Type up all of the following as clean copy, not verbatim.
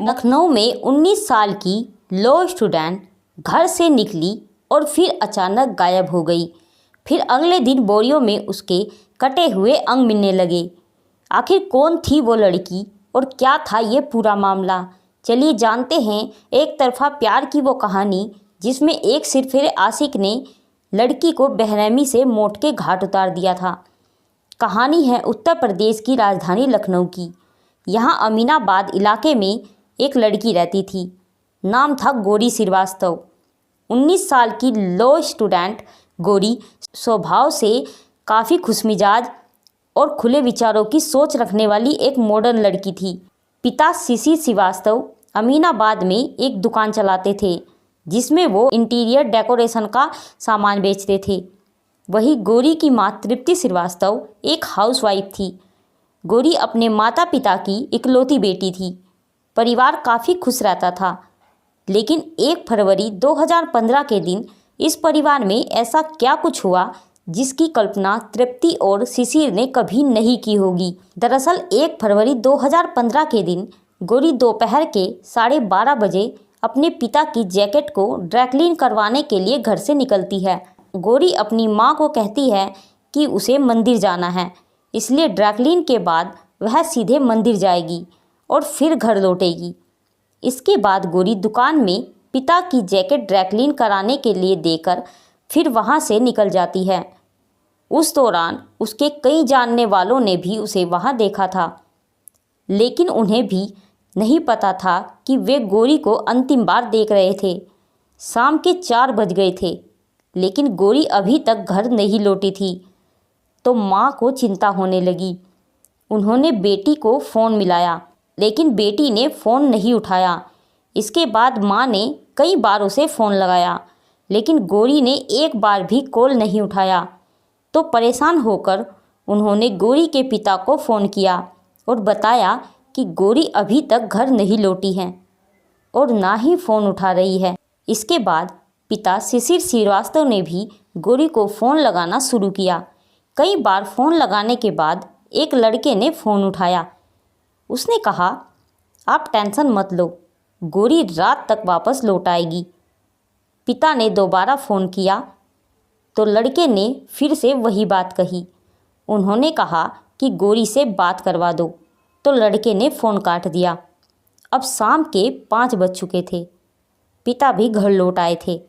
लखनऊ में 19 साल की लॉ स्टूडेंट घर से निकली और फिर अचानक गायब हो गई। फिर अगले दिन बोरियों में उसके कटे हुए अंग मिलने लगे। आखिर कौन थी वो लड़की और क्या था ये पूरा मामला? चलिए जानते हैं एक तरफा प्यार की वो कहानी जिसमें एक सिरफिरे आशिक ने लड़की को बेरहमी से मौत के घाट उतार दिया था। कहानी है उत्तर प्रदेश की राजधानी लखनऊ की। यहाँ अमीनाबाद इलाके में एक लड़की रहती थी। नाम था गौरी श्रीवास्तव। 19 साल की लॉ स्टूडेंट गौरी स्वभाव से काफ़ी खुशमिजाज और खुले विचारों की सोच रखने वाली एक मॉडर्न लड़की थी। पिता शिशिर श्रीवास्तव अमीनाबाद में एक दुकान चलाते थे जिसमें वो इंटीरियर डेकोरेशन का सामान बेचते थे। वही गौरी की माँ तृप्ति श्रीवास्तव एक हाउसवाइफ थी। गौरी अपने माता पिता की इकलौती बेटी थी। परिवार काफ़ी खुश रहता था, लेकिन 1 फरवरी 2015 के दिन इस परिवार में ऐसा क्या कुछ हुआ जिसकी कल्पना तृप्ति और शिशिर ने कभी नहीं की होगी। दरअसल 1 फरवरी 2015 के दिन गौरी दोपहर के 12:30 बजे अपने पिता की जैकेट को ड्राई करवाने के लिए घर से निकलती है। गौरी अपनी माँ को कहती है कि उसे मंदिर जाना है, इसलिए ड्राई के बाद वह सीधे मंदिर जाएगी और फिर घर लौटेगी। इसके बाद गौरी दुकान में पिता की जैकेट ड्राई कराने के लिए देकर फिर वहाँ से निकल जाती है। उस दौरान उसके कई जानने वालों ने भी उसे वहाँ देखा था, लेकिन उन्हें भी नहीं पता था कि वे गौरी को अंतिम बार देख रहे थे। शाम के 4 बज गए थे, लेकिन गौरी अभी तक घर नहीं लौटी थी, तो माँ को चिंता होने लगी। उन्होंने बेटी को फ़ोन मिलाया, लेकिन बेटी ने फ़ोन नहीं उठाया। इसके बाद माँ ने कई बार उसे फ़ोन लगाया, लेकिन गौरी ने एक बार भी कॉल नहीं उठाया। तो परेशान होकर उन्होंने गौरी के पिता को फ़ोन किया और बताया कि गौरी अभी तक घर नहीं लौटी है और ना ही फ़ोन उठा रही है। इसके बाद पिता शिशिर श्रीवास्तव ने भी गौरी को फ़ोन लगाना शुरू किया। कई बार फ़ोन लगाने के बाद एक लड़के ने फ़ोन उठाया। उसने कहा, आप टेंशन मत लो, गौरी रात तक वापस लौट आएगी। पिता ने दोबारा फ़ोन किया तो लड़के ने फिर से वही बात कही। उन्होंने कहा कि गौरी से बात करवा दो, तो लड़के ने फ़ोन काट दिया। अब शाम के 5 बज चुके थे। पिता भी घर लौट आए थे।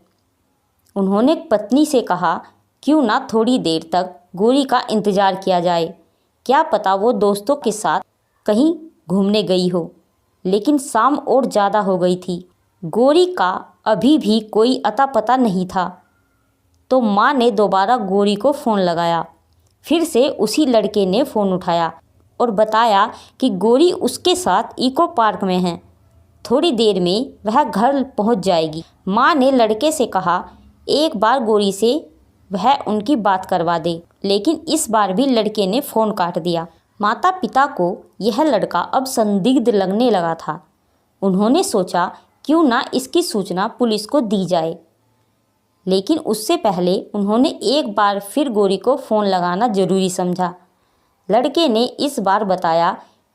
उन्होंने पत्नी से कहा, क्यों ना थोड़ी देर तक गौरी का इंतज़ार किया जाए, क्या पता वो दोस्तों के साथ कहीं घूमने गई हो। लेकिन शाम और ज़्यादा हो गई थी। गौरी का अभी भी कोई अता पता नहीं था। तो माँ ने दोबारा गौरी को फ़ोन लगाया। फिर से उसी लड़के ने फ़ोन उठाया और बताया कि गौरी उसके साथ इको पार्क में है, थोड़ी देर में वह घर पहुंच जाएगी। माँ ने लड़के से कहा, एक बार गौरी से वह उनकी बात करवा दे, लेकिन इस बार भी लड़के ने फ़ोन काट दिया। माता पिता को यह लड़का अब संदिग्ध लगने लगा था। उन्होंने सोचा क्यों ना इसकी सूचना पुलिस को दी जाए, लेकिन उससे पहले उन्होंने एक बार फिर गौरी को फ़ोन लगाना ज़रूरी समझा। लड़के ने इस बार बताया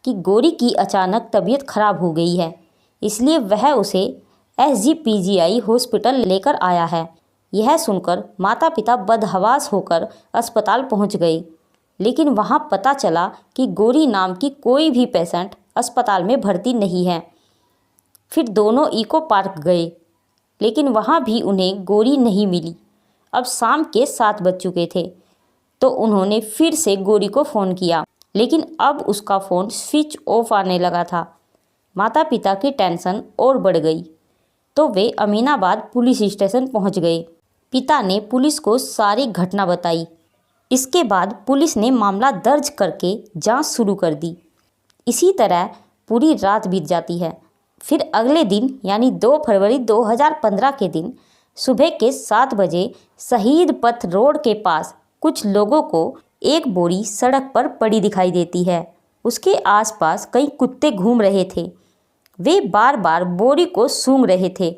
कि गौरी की अचानक तबीयत खराब हो गई है, इसलिए वह उसे SGPGI हॉस्पिटल लेकर आया है। यह सुनकर माता पिता बदहवास होकर अस्पताल पहुंच गए, लेकिन वहां पता चला कि गौरी नाम की कोई भी पेशेंट अस्पताल में भर्ती नहीं है। फिर दोनों इको पार्क गए, लेकिन वहां भी उन्हें गौरी नहीं मिली। अब शाम के 7 बज चुके थे, तो उन्होंने फिर से गौरी को फ़ोन किया, लेकिन अब उसका फ़ोन स्विच ऑफ आने लगा था। माता पिता की टेंशन और बढ़ गई, तो वे अमीनाबाद पुलिस स्टेशन पहुंच गए। पिता ने पुलिस को सारी घटना बताई। इसके बाद पुलिस ने मामला दर्ज करके जांच शुरू कर दी। इसी तरह पूरी रात बीत जाती है। फिर अगले दिन यानी 2 फरवरी 2015 के दिन सुबह के 7 बजे शहीद पथ रोड के पास कुछ लोगों को एक बोरी सड़क पर पड़ी दिखाई देती है। उसके आसपास कई कुत्ते घूम रहे थे। वे बार बार बोरी को सूंघ रहे थे।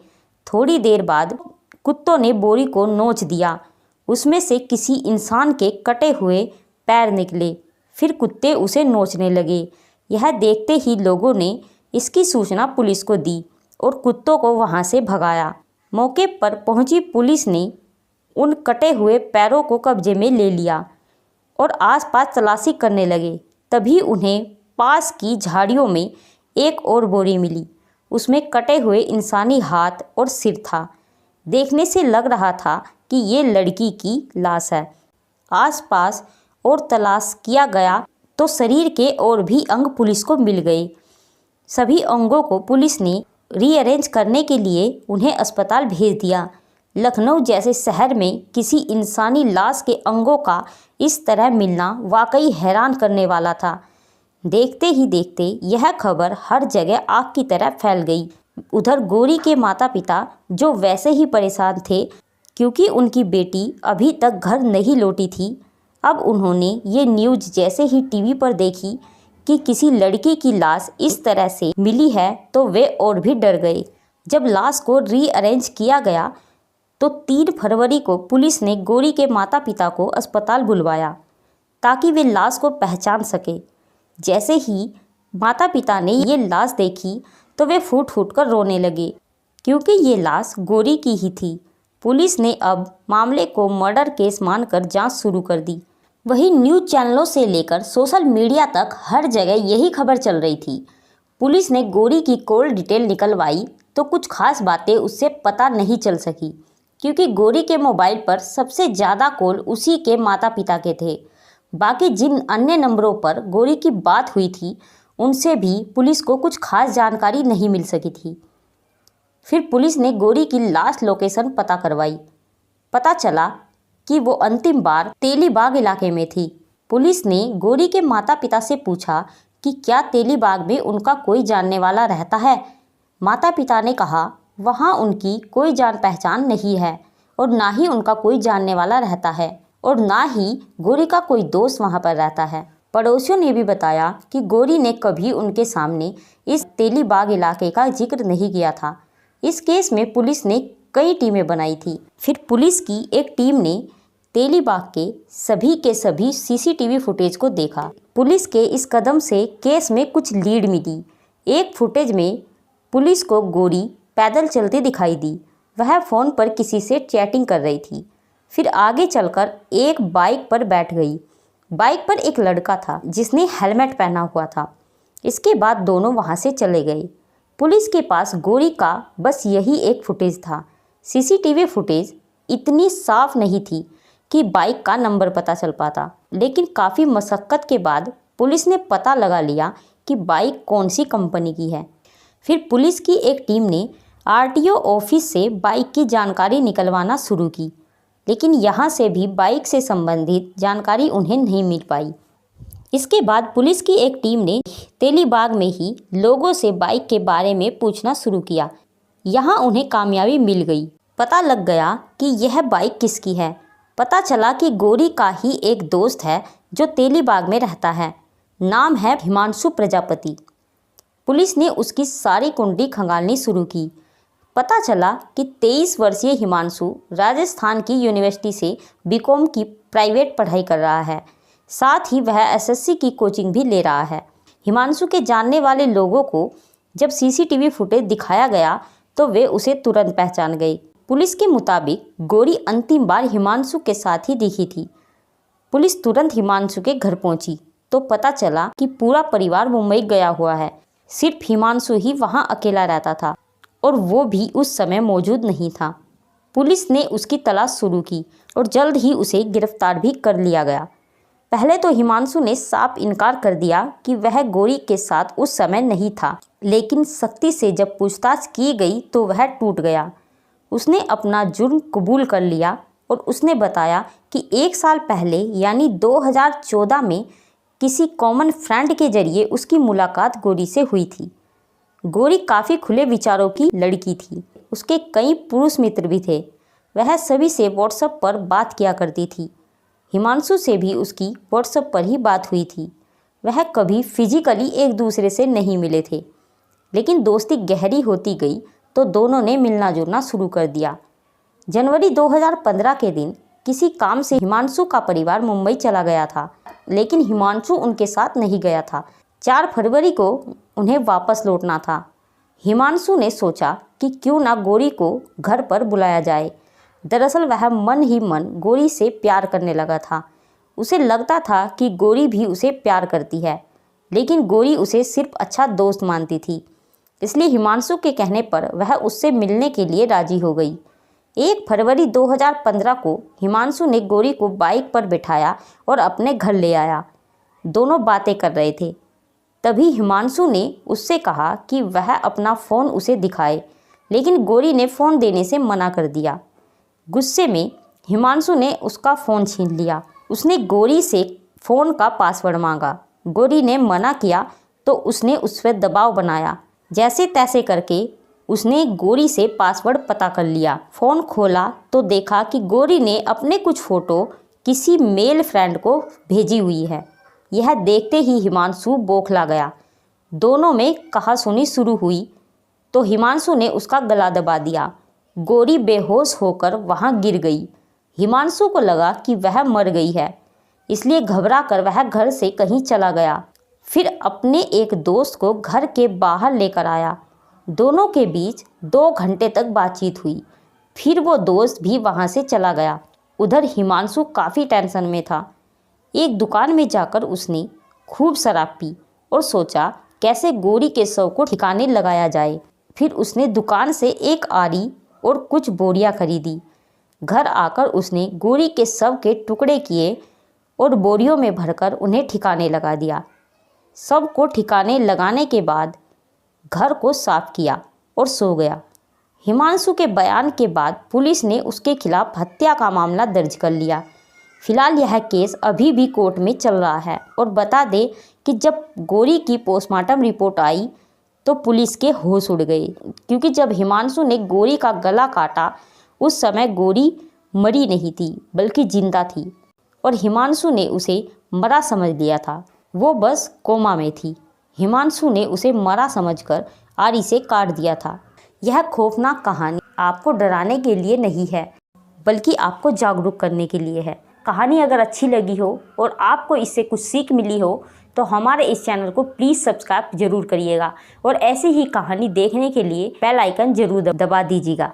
थोड़ी देर बाद कुत्तों ने बोरी को नोच दिया। उसमें से किसी इंसान के कटे हुए पैर निकले। फिर कुत्ते उसे नोचने लगे। यह देखते ही लोगों ने इसकी सूचना पुलिस को दी और कुत्तों को वहां से भगाया। मौके पर पहुंची पुलिस ने उन कटे हुए पैरों को कब्जे में ले लिया और आसपास तलाशी करने लगे। तभी उन्हें पास की झाड़ियों में एक और बोरी मिली। उसमें कटे हुए इंसानी हाथ और सिर था। देखने से लग रहा था कि ये लड़की की लाश है। आसपास और तलाश किया गया तो शरीर के और भी अंग पुलिस को मिल गए। सभी अंगों को पुलिस ने रीअरेंज करने के लिए उन्हें अस्पताल भेज दिया। लखनऊ जैसे शहर में किसी इंसानी लाश के अंगों का इस तरह मिलना वाकई हैरान करने वाला था। देखते ही देखते यह खबर हर जगह आग की तरह फैल गई। उधर गौरी के माता पिता, जो वैसे ही परेशान थे क्योंकि उनकी बेटी अभी तक घर नहीं लौटी थी, अब उन्होंने ये न्यूज़ जैसे ही टीवी पर देखी कि किसी लड़की की लाश इस तरह से मिली है तो वे और भी डर गए। जब लाश को रीअरेंज किया गया तो 3 फरवरी को पुलिस ने गौरी के माता पिता को अस्पताल बुलवाया ताकि वे लाश को पहचान सके। जैसे ही माता पिता ने ये लाश देखी तो वे फूट फूट कर रोने लगे क्योंकि ये लाश गौरी की ही थी। पुलिस ने अब मामले को मर्डर केस मानकर जांच शुरू कर दी। वहीं न्यूज़ चैनलों से लेकर सोशल मीडिया तक हर जगह यही खबर चल रही थी। पुलिस ने गौरी की कॉल डिटेल निकलवाई तो कुछ खास बातें उससे पता नहीं चल सकी क्योंकि गौरी के मोबाइल पर सबसे ज़्यादा कॉल उसी के माता पिता के थे। बाकी जिन अन्य नंबरों पर गौरी की बात हुई थी उनसे भी पुलिस को कुछ खास जानकारी नहीं मिल सकी थी। फिर पुलिस ने गौरी की लास्ट लोकेशन पता करवाई। पता चला कि वो अंतिम बार तेलीबाग इलाके में थी। पुलिस ने गौरी के माता पिता से पूछा कि क्या तेलीबाग में उनका कोई जानने वाला रहता है। माता पिता ने कहा वहाँ उनकी कोई जान पहचान नहीं है और ना ही उनका कोई जानने वाला रहता है और ना ही गौरी का कोई दोस्त वहाँ पर रहता है। पड़ोसियों ने भी बताया कि गौरी ने कभी उनके सामने इस तेलीबाग इलाके का जिक्र नहीं किया था। इस केस में पुलिस ने कई टीमें बनाई थी। फिर पुलिस की एक टीम ने तेलीबाग के सभी सीसीटीवी फुटेज को देखा। पुलिस के इस कदम से केस में कुछ लीड मिली। एक फुटेज में पुलिस को गौरी पैदल चलती दिखाई दी। वह फ़ोन पर किसी से चैटिंग कर रही थी। फिर आगे चलकर एक बाइक पर बैठ गई। बाइक पर एक लड़का था जिसने हेलमेट पहना हुआ था। इसके बाद दोनों वहां से चले गए। पुलिस के पास गौरी का बस यही एक फुटेज था। सीसीटीवी फुटेज इतनी साफ नहीं थी कि बाइक का नंबर पता चल पाता, लेकिन काफ़ी मशक्क़त के बाद पुलिस ने पता लगा लिया कि बाइक कौन सी कंपनी की है। फिर पुलिस की एक टीम ने आरटीओ ऑफिस से बाइक की जानकारी निकलवाना शुरू की, लेकिन यहाँ से भी बाइक से संबंधित जानकारी उन्हें नहीं मिल पाई। इसके बाद पुलिस की एक टीम ने तेलीबाग में ही लोगों से बाइक के बारे में पूछना शुरू किया। यहाँ उन्हें कामयाबी मिल गई। पता लग गया कि यह बाइक किसकी है। पता चला कि गौरी का ही एक दोस्त है जो तेलीबाग में रहता है। नाम है हिमांशु प्रजापति। पुलिस ने उसकी सारी कुंडली खंगालनी शुरू की। पता चला कि 23 वर्षीय हिमांशु राजस्थान की यूनिवर्सिटी से बीकॉम की प्राइवेट पढ़ाई कर रहा है। साथ ही वह एसएससी की कोचिंग भी ले रहा है। हिमांशु के जानने वाले लोगों को जब सीसीटीवी फुटेज दिखाया गया तो वे उसे तुरंत पहचान गए। पुलिस के मुताबिक गौरी अंतिम बार हिमांशु के साथ ही दिखी थी। पुलिस तुरंत हिमांशु के घर पहुंची तो पता चला कि पूरा परिवार मुंबई गया हुआ है। सिर्फ हिमांशु ही वहां अकेला रहता था और वो भी उस समय मौजूद नहीं था। पुलिस ने उसकी तलाश शुरू की और जल्द ही उसे गिरफ्तार भी कर लिया गया। पहले तो हिमांशु ने साफ इनकार कर दिया कि वह गौरी के साथ उस समय नहीं था, लेकिन सख्ती से जब पूछताछ की गई तो वह टूट गया। उसने अपना जुर्म कबूल कर लिया और उसने बताया कि 1 साल पहले यानी 2014 में किसी कॉमन फ्रेंड के जरिए उसकी मुलाकात गौरी से हुई थी। गौरी काफ़ी खुले विचारों की लड़की थी। उसके कई पुरुष मित्र भी थे। वह सभी से व्हाट्सएप पर बात किया करती थी। हिमांशु से भी उसकी व्हाट्सएप पर ही बात हुई थी। वह कभी फिजिकली एक दूसरे से नहीं मिले थे, लेकिन दोस्ती गहरी होती गई तो दोनों ने मिलना जुलना शुरू कर दिया। जनवरी 2015 के दिन किसी काम से हिमांशु का परिवार मुंबई चला गया था, लेकिन हिमांशु उनके साथ नहीं गया था। 4 फरवरी को उन्हें वापस लौटना था। हिमांशु ने सोचा कि क्यों ना गौरी को घर पर बुलाया जाए। दरअसल वह मन ही मन गौरी से प्यार करने लगा था। उसे लगता था कि गौरी भी उसे प्यार करती है, लेकिन गौरी उसे सिर्फ अच्छा दोस्त मानती थी। इसलिए हिमांशु के कहने पर वह उससे मिलने के लिए राजी हो गई। 1 फरवरी 2015 को हिमांशु ने गौरी को बाइक पर बिठाया और अपने घर ले आया। दोनों बातें कर रहे थे। तभी हिमांशु ने उससे कहा कि वह अपना फ़ोन उसे दिखाए, लेकिन गौरी ने फ़ोन देने से मना कर दिया। गुस्से में हिमांशु ने उसका फ़ोन छीन लिया। उसने गौरी से फ़ोन का पासवर्ड मांगा। गौरी ने मना किया तो उसने उस पर दबाव बनाया। जैसे तैसे करके उसने गौरी से पासवर्ड पता कर लिया। फ़ोन खोला तो देखा कि गौरी ने अपने कुछ फ़ोटो किसी मेल फ्रेंड को भेजी हुई है। यह देखते ही हिमांशु बौखला गया। दोनों में कहासुनी शुरू हुई तो हिमांशु ने उसका गला दबा दिया। गौरी बेहोश होकर वहाँ गिर गई। हिमांशु को लगा कि वह मर गई है, इसलिए घबरा कर वह घर से कहीं चला गया। फिर अपने एक दोस्त को घर के बाहर लेकर आया। दोनों के बीच 2 घंटे तक बातचीत हुई। फिर वो दोस्त भी वहाँ से चला गया। उधर हिमांशु काफ़ी टेंशन में था। एक दुकान में जाकर उसने खूब शराब पी और सोचा कैसे गौरी के शव को ठिकाने लगाया जाए। फिर उसने दुकान से एक आरी और कुछ बोरियां खरीदी। घर आकर उसने गौरी के शव के टुकड़े किए और बोरियों में भरकर उन्हें ठिकाने लगा दिया। शव को ठिकाने लगाने के बाद घर को साफ किया और सो गया। हिमांशु के बयान के बाद पुलिस ने उसके खिलाफ हत्या का मामला दर्ज कर लिया। फिलहाल यह केस अभी भी कोर्ट में चल रहा है। और बता दें कि जब गौरी की पोस्टमार्टम रिपोर्ट आई तो पुलिस के होश उड़ गए, क्योंकि जब हिमांशु ने गौरी का गला काटा उस समय गौरी मरी नहीं थी बल्कि जिंदा थी और हिमांशु ने उसे मरा समझ लिया था। वो बस कोमा में थी। हिमांशु ने उसे मरा समझकर आरी से काट दिया था। यह खौफनाक कहानी आपको डराने के लिए नहीं है, बल्कि आपको जागरूक करने के लिए है। कहानी अगर अच्छी लगी हो और आपको इससे कुछ सीख मिली हो तो हमारे इस चैनल को प्लीज़ सब्सक्राइब जरूर करिएगा और ऐसी ही कहानी देखने के लिए बेल आइकन जरूर दबा दीजिएगा।